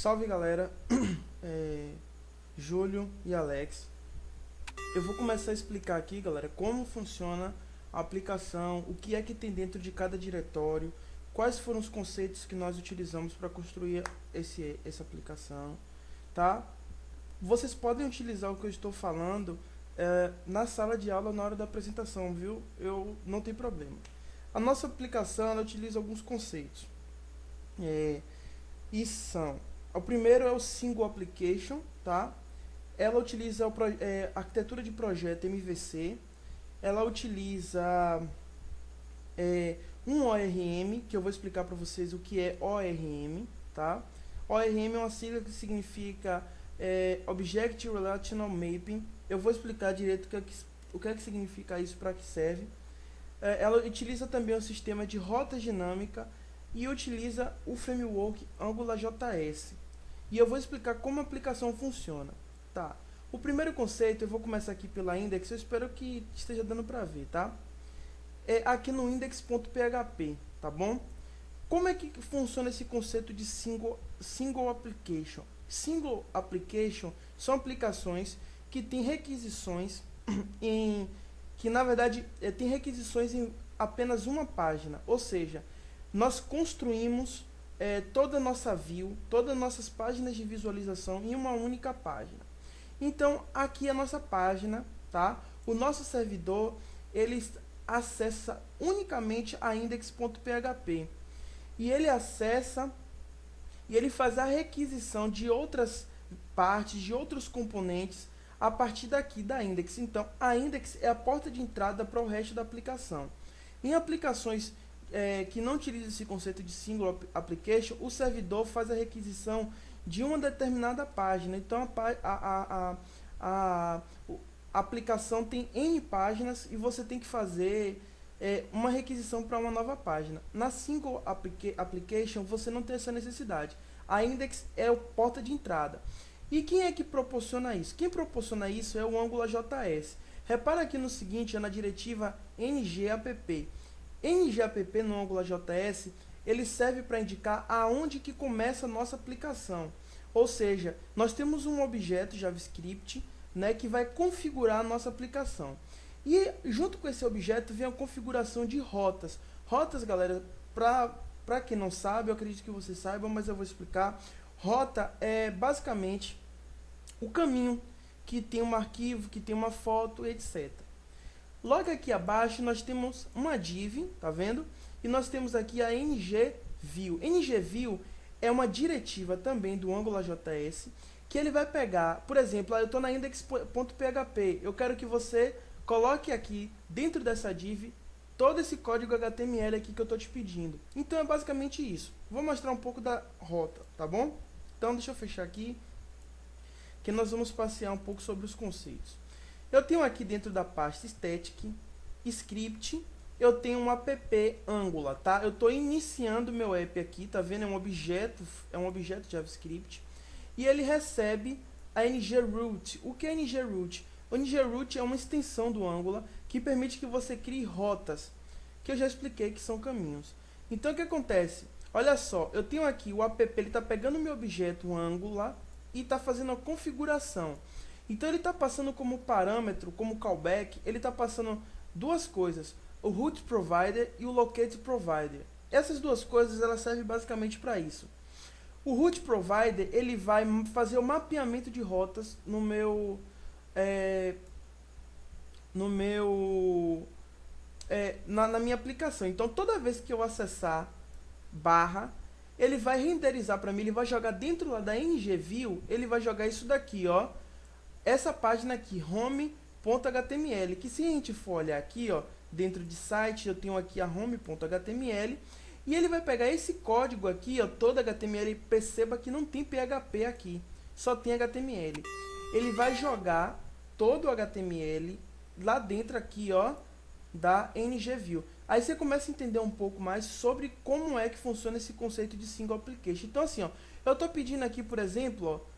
Salve galera, Júlio e Alex. Eu vou começar a explicar aqui, galera, como funciona a aplicação, o que é que tem dentro de cada diretório, quais foram os conceitos que nós utilizamos para construir essa aplicação, tá? Vocês podem utilizar o que eu estou falando na sala de aula na hora da apresentação, viu? Não tem problema. A nossa aplicação ela utiliza alguns conceitos. E são: o primeiro é o Single Application, tá? Ela utiliza a arquitetura de projeto MVC. Ela utiliza um ORM, que eu vou explicar para vocês o que é ORM, tá? ORM é uma sigla que significa Object Relational Mapping. Eu vou explicar direito o que é que significa isso, para que serve. Ela utiliza também o sistema de rota dinâmica e utiliza o framework AngularJS. E eu vou explicar como a aplicação funciona. Tá. O primeiro conceito, eu vou começar aqui pela index, eu espero que esteja dando para ver, tá? É aqui no index.php, tá bom? Como é que funciona esse conceito de single application? Single application são aplicações que têm requisições que na verdade tem requisições em apenas uma página, ou seja, nós construímos toda a nossa view, todas as nossas páginas de visualização em uma única página. Então, aqui é a nossa página, tá? O nosso servidor, ele acessa unicamente a index.php. E ele acessa e ele faz a requisição de outras partes, de outros componentes a partir daqui da index. Então, a index é a porta de entrada para o resto da aplicação. Em aplicações que não utilizam esse conceito de single application, o servidor faz a requisição de uma determinada página. Então a aplicação tem N páginas e você tem que fazer uma requisição para uma nova página. Na single application você não tem essa necessidade. A index é a porta de entrada. E quem é que proporciona isso? Quem proporciona isso é o AngularJS. Repara aqui no seguinte, é na diretiva ngapp. ngapp no AngularJS, ele serve para indicar aonde que começa a nossa aplicação. Ou seja, nós temos um objeto JavaScript, né, que vai configurar a nossa aplicação. E junto com esse objeto vem a configuração de rotas. Rotas, galera, para quem não sabe, eu acredito que vocês saibam, mas eu vou explicar. Rota é basicamente o caminho que tem um arquivo, que tem uma foto, etc. Logo aqui abaixo nós temos uma div, tá vendo? E nós temos aqui a ngView. ngView é uma diretiva também do AngularJS, que ele vai pegar, por exemplo, eu estou na index.php, eu quero que você coloque aqui dentro dessa div todo esse código HTML aqui que eu estou te pedindo. Então é basicamente isso. Vou mostrar um pouco da rota, tá bom? Então deixa eu fechar aqui, que nós vamos passear um pouco sobre os conceitos. Eu tenho aqui dentro da pasta static, script, eu tenho um app Angular, tá? Eu estou iniciando meu app aqui, tá vendo? É um objeto JavaScript. E ele recebe a ngroot. O que é ngroot? O ngroot é uma extensão do Angular que permite que você crie rotas, que eu já expliquei que são caminhos. Então o que acontece? Olha só, eu tenho aqui o app, ele está pegando o meu objeto Angular e está fazendo a configuração. Então ele está passando como parâmetro, como callback, ele está passando duas coisas: o root provider e o locate provider. Essas duas coisas elas servem basicamente para isso. O root provider ele vai fazer o mapeamento de rotas na minha aplicação. Então toda vez que eu acessar barra, ele vai renderizar para mim, ele vai jogar dentro lá da ngView, ele vai jogar isso daqui, ó, essa página aqui, home.html, que se a gente for olhar aqui, ó, dentro de site, eu tenho aqui a home.html, e ele vai pegar esse código aqui, ó, todo HTML, perceba que não tem PHP aqui, só tem HTML. Ele vai jogar todo o HTML lá dentro aqui, ó, da ngView. Aí você começa a entender um pouco mais sobre como é que funciona esse conceito de single application. Então assim, ó, eu estou pedindo aqui, por exemplo, ó,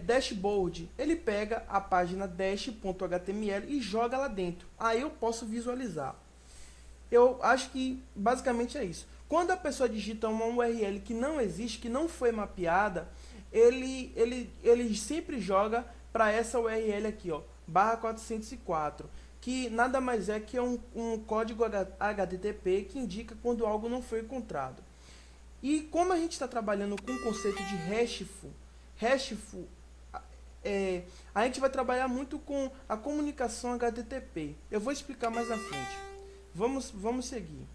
dashboard, ele pega a página dash.html e joga lá dentro. Aí eu posso visualizar. Eu acho que basicamente é isso. Quando a pessoa digita uma URL que não existe, que não foi mapeada, ele sempre joga para essa URL aqui, ó, /404, que nada mais é que um código HTTP que indica quando algo não foi encontrado. E como a gente está trabalhando com o conceito de RESTful, a gente vai trabalhar muito com a comunicação HTTP. Eu vou explicar mais na frente. Vamos seguir.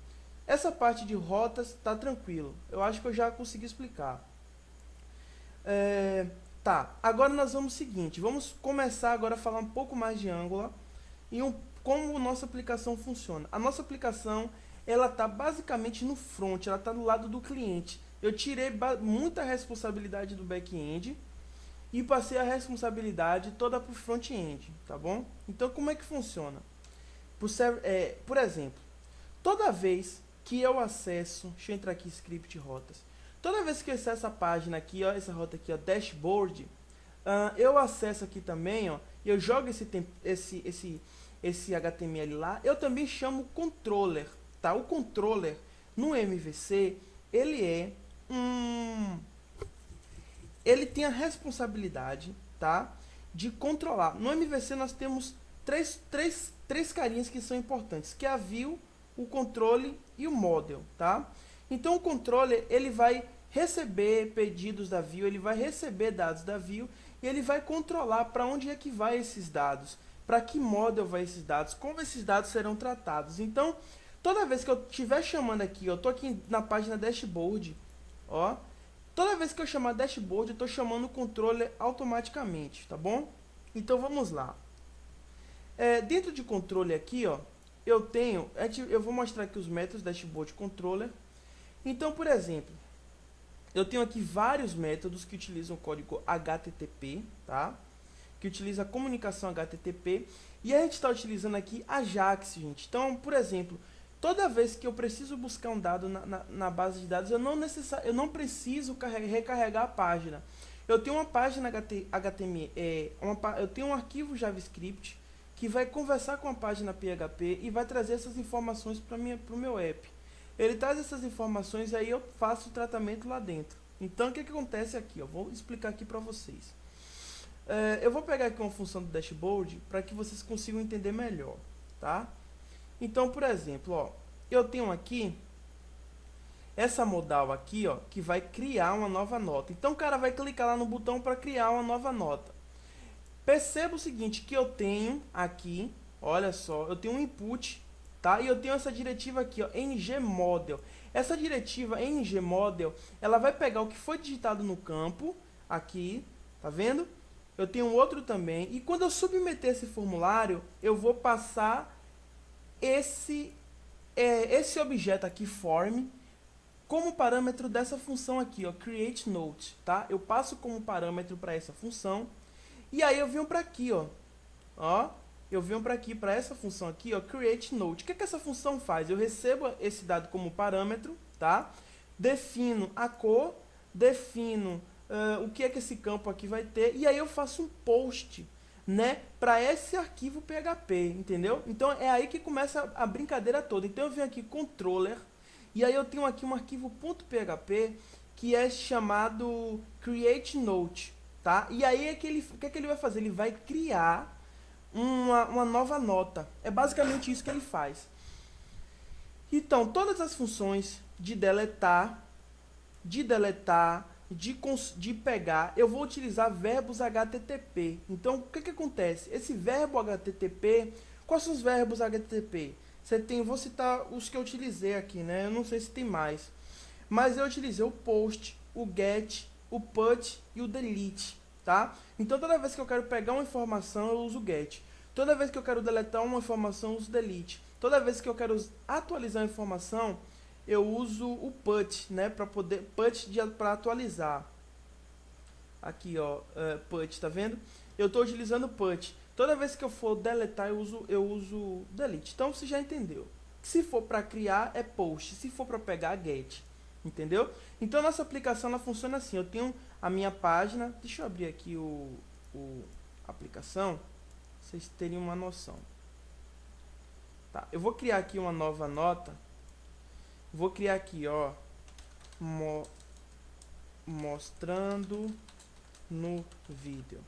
Essa parte de rotas está tranquilo. Eu acho que eu já consegui explicar. Tá, agora nós vamos seguinte. Vamos começar agora a falar um pouco mais de Angular e como nossa aplicação funciona. A nossa aplicação, ela está basicamente no front, ela está do lado do cliente. Eu tirei muita responsabilidade do back-end e passei a responsabilidade toda para o front-end, tá bom? Então, como é que funciona? Por exemplo, toda vez que eu acesso, deixa eu entrar aqui, script rotas. Toda vez que eu acesso a página aqui, ó, essa rota aqui, ó, dashboard, eu acesso aqui também, ó, eu jogo esse HTML lá, eu também chamo controller, tá? O controller no MVC, ele tem a responsabilidade, tá, de controlar. No MVC nós temos três carinhas que são importantes, que é a view, o controle e o model, tá? Então o controller, ele vai receber pedidos da view, ele vai receber dados da view e ele vai controlar para onde é que vai esses dados, para que model vai esses dados, como esses dados serão tratados. Então, toda vez que eu estiver chamando aqui, eu tô aqui na página dashboard, ó, toda vez que eu chamar dashboard, eu estou chamando o controller automaticamente, tá bom? Então vamos lá. Dentro de controle aqui, ó, eu vou mostrar aqui os métodos dashboard controller. Então, por exemplo, eu tenho aqui vários métodos que utilizam o código HTTP, tá? Que utiliza a comunicação HTTP. E a gente está utilizando aqui Ajax, gente. Então, por exemplo, toda vez que eu preciso buscar um dado na base de dados, eu não preciso recarregar a página. Eu tenho uma página HTML, eu tenho um arquivo JavaScript que vai conversar com a página PHP e vai trazer essas informações para o meu app. Ele traz essas informações e aí eu faço o tratamento lá dentro. Então, o que acontece aqui? Eu vou explicar aqui para vocês. Eu vou pegar aqui uma função do dashboard para que vocês consigam entender melhor, tá? Então, por exemplo, ó, eu tenho aqui essa modal aqui, ó, que vai criar uma nova nota. Então, o cara vai clicar lá no botão para criar uma nova nota. Perceba o seguinte, que eu tenho aqui, olha só, eu tenho um input, tá? E eu tenho essa diretiva aqui, ó, ngModel. Essa diretiva ngModel, ela vai pegar o que foi digitado no campo, aqui, tá vendo? Eu tenho outro também, e quando eu submeter esse formulário, eu vou passar esse objeto aqui, form, como parâmetro dessa função aqui, ó, createNote, tá? Eu passo como parâmetro para essa função, e aí eu venho para aqui, ó, eu venho para aqui, para essa função aqui, ó, createNote. O que essa função faz? Eu recebo esse dado como parâmetro, tá? Defino a cor, defino o que é que esse campo aqui vai ter, e aí eu faço um post, né, para esse arquivo PHP, entendeu? Então é aí que começa a brincadeira toda. Então eu venho aqui controller, e aí eu tenho aqui um arquivo .php que é chamado createNote, tá? E aí o que é que ele vai fazer? Ele vai criar uma nova nota. É basicamente isso que ele faz. Então, todas as funções de deletar, de pegar, eu vou utilizar verbos HTTP. Então, o que acontece? Esse verbo HTTP, quais são os verbos HTTP? Vou citar os que eu utilizei aqui, né? Eu não sei se tem mais. Mas eu utilizei o post, o get, o put e o delete, tá? Então, toda vez que eu quero pegar uma informação, eu uso get. Toda vez que eu quero deletar uma informação, eu uso delete. Toda vez que eu quero atualizar a informação, eu uso o put, né, para atualizar. Aqui, ó, put, tá vendo? Eu estou utilizando put. Toda vez que eu for deletar, eu uso delete. Então você já entendeu. Se for para criar, é post. Se for para pegar, get. Entendeu? Então a nossa aplicação ela funciona assim. Eu tenho a minha página. Deixa eu abrir aqui a aplicação. Vocês terem uma noção. Tá, eu vou criar aqui uma nova nota. Vou criar aqui, ó, mostrando no vídeo.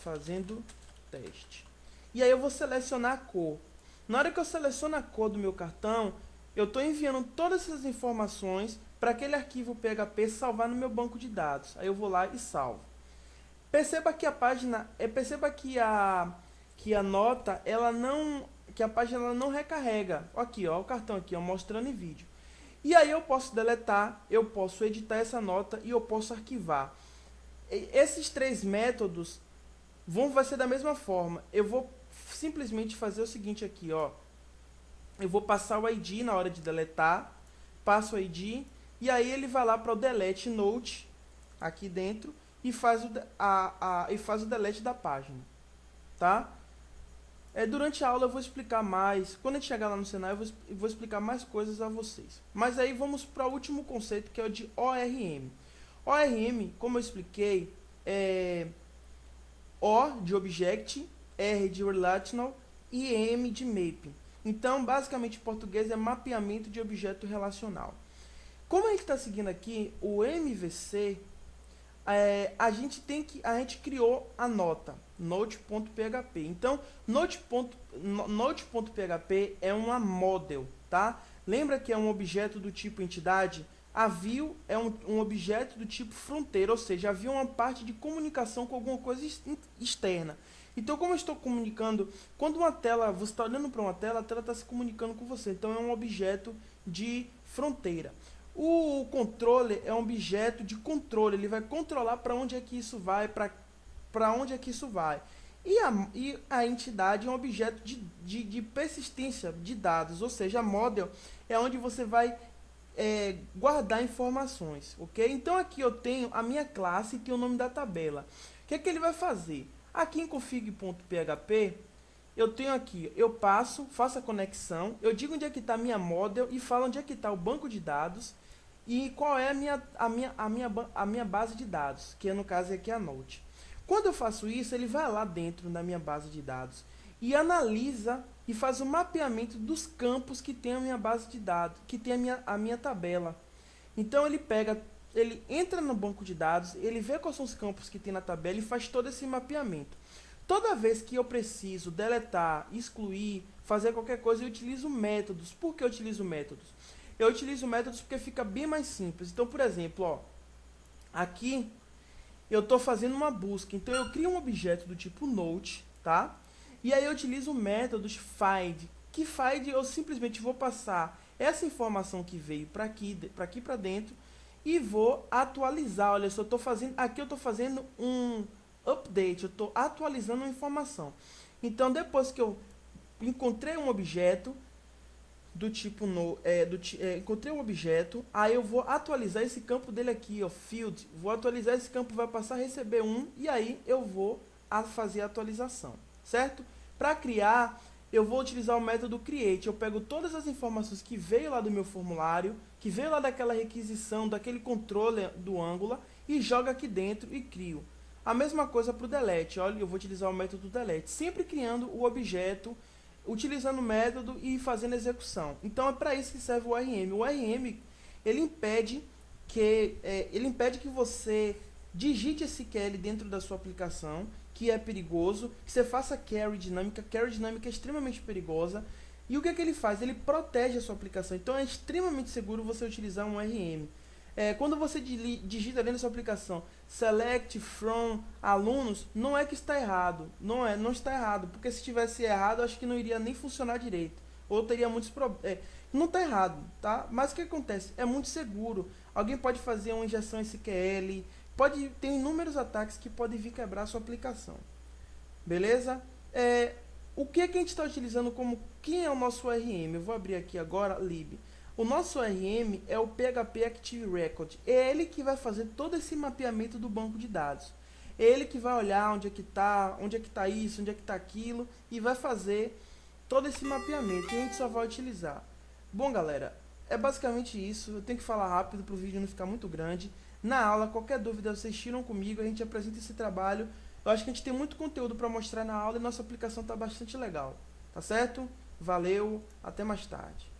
Fazendo teste. E aí eu vou selecionar a cor. Na hora que eu seleciono a cor do meu cartão, eu estou enviando todas essas informações para aquele arquivo PHP salvar no meu banco de dados. Aí eu vou lá e salvo. Perceba que a página, perceba que a nota, que a página ela não recarrega. Aqui, ó, o cartão aqui, ó, mostrando em vídeo. E aí eu posso deletar, eu posso editar essa nota e eu posso arquivar. Esses três métodos vai ser da mesma forma. Eu vou simplesmente fazer o seguinte aqui, ó. Eu vou passar o ID na hora de deletar, passo o ID, e aí ele vai lá para o delete note, aqui dentro, e faz o delete da página, tá? Durante a aula eu vou explicar mais, quando a gente chegar lá no cenário eu vou explicar mais coisas a vocês. Mas aí vamos para o último conceito, que é o de ORM. ORM, como eu expliquei, é O de Object, R de Relational e M de Mapping. Então, basicamente, em português é mapeamento de objeto relacional. Como a gente está seguindo aqui o MVC, a gente criou a nota, note.php. Então, note.php é uma model, tá? Lembra que é um objeto do tipo entidade? A view é um objeto do tipo fronteira, ou seja, havia uma parte de comunicação com alguma coisa externa. Então, como eu estou comunicando, quando você está olhando para uma tela, a tela está se comunicando com você. Então, é um objeto de fronteira. O controller é um objeto de controle, ele vai controlar para onde é que isso vai, para onde é que isso vai. E a entidade é um objeto de persistência de dados, ou seja, a model é onde você vai guardar informações, ok? Então aqui eu tenho a minha classe e tem o nome da tabela. O que é que ele vai fazer? Aqui em config.php, eu tenho aqui, eu faço a conexão, eu digo onde é que está a minha model e falo onde é que está o banco de dados e qual é a minha base de dados, que no caso aqui é a Note. Quando eu faço isso, ele vai lá dentro da minha base de dados e analisa e faz o mapeamento dos campos que tem a minha base de dados, que tem a minha tabela. Então ele entra no banco de dados, ele vê quais são os campos que tem na tabela e faz todo esse mapeamento. Toda vez que eu preciso deletar, excluir, fazer qualquer coisa, eu utilizo métodos. Por que eu utilizo métodos? Eu utilizo métodos porque fica bem mais simples. Então, por exemplo, ó, aqui eu estou fazendo uma busca. Então, eu crio um objeto do tipo Note, tá? E aí eu utilizo métodos find. Que find eu simplesmente vou passar essa informação que veio para aqui para dentro e vou atualizar. Olha só, aqui eu estou fazendo um update, eu estou atualizando uma informação. Então, depois que eu encontrei um objeto do tipo encontrei um objeto, aí eu vou atualizar esse campo dele aqui, ó, field. Vou atualizar esse campo, vai passar a receber e aí eu vou fazer a atualização, certo? Para criar, eu vou utilizar o método create. Eu pego todas as informações que veio lá do meu formulário, que veio lá daquela requisição, daquele controle do Angular e jogo aqui dentro e crio. A mesma coisa para o delete. Olha, eu vou utilizar o método delete, sempre criando o objeto, utilizando o método e fazendo execução. Então é para isso que serve o ORM. O ORM ele impede que você digite SQL dentro da sua aplicação, que é perigoso, que você faça query dinâmica. Query dinâmica é extremamente perigosa. E o que é que ele faz? Ele protege a sua aplicação. Então é extremamente seguro você utilizar um ORM. Quando você digita dentro da sua aplicação select from alunos, não é que está errado, não está errado, porque se tivesse errado, acho que não iria nem funcionar direito, ou teria muitos problemas. Não está errado, tá? Mas o que acontece? É muito seguro. Alguém pode fazer uma injeção SQL, tem inúmeros ataques que podem vir quebrar a sua aplicação. Beleza? O que é que a gente está utilizando como... Quem é o nosso ORM? Eu vou abrir aqui agora, lib. O nosso ORM é o PHP Active Record. É ele que vai fazer todo esse mapeamento do banco de dados. É ele que vai olhar onde é que está isso, onde é que está aquilo, e vai fazer todo esse mapeamento. E a gente só vai utilizar. Bom, galera, é basicamente isso. Eu tenho que falar rápido para o vídeo não ficar muito grande. Na aula, qualquer dúvida, vocês tiram comigo, a gente apresenta esse trabalho. Eu acho que a gente tem muito conteúdo para mostrar na aula e nossa aplicação está bastante legal. Tá certo? Valeu, até mais tarde.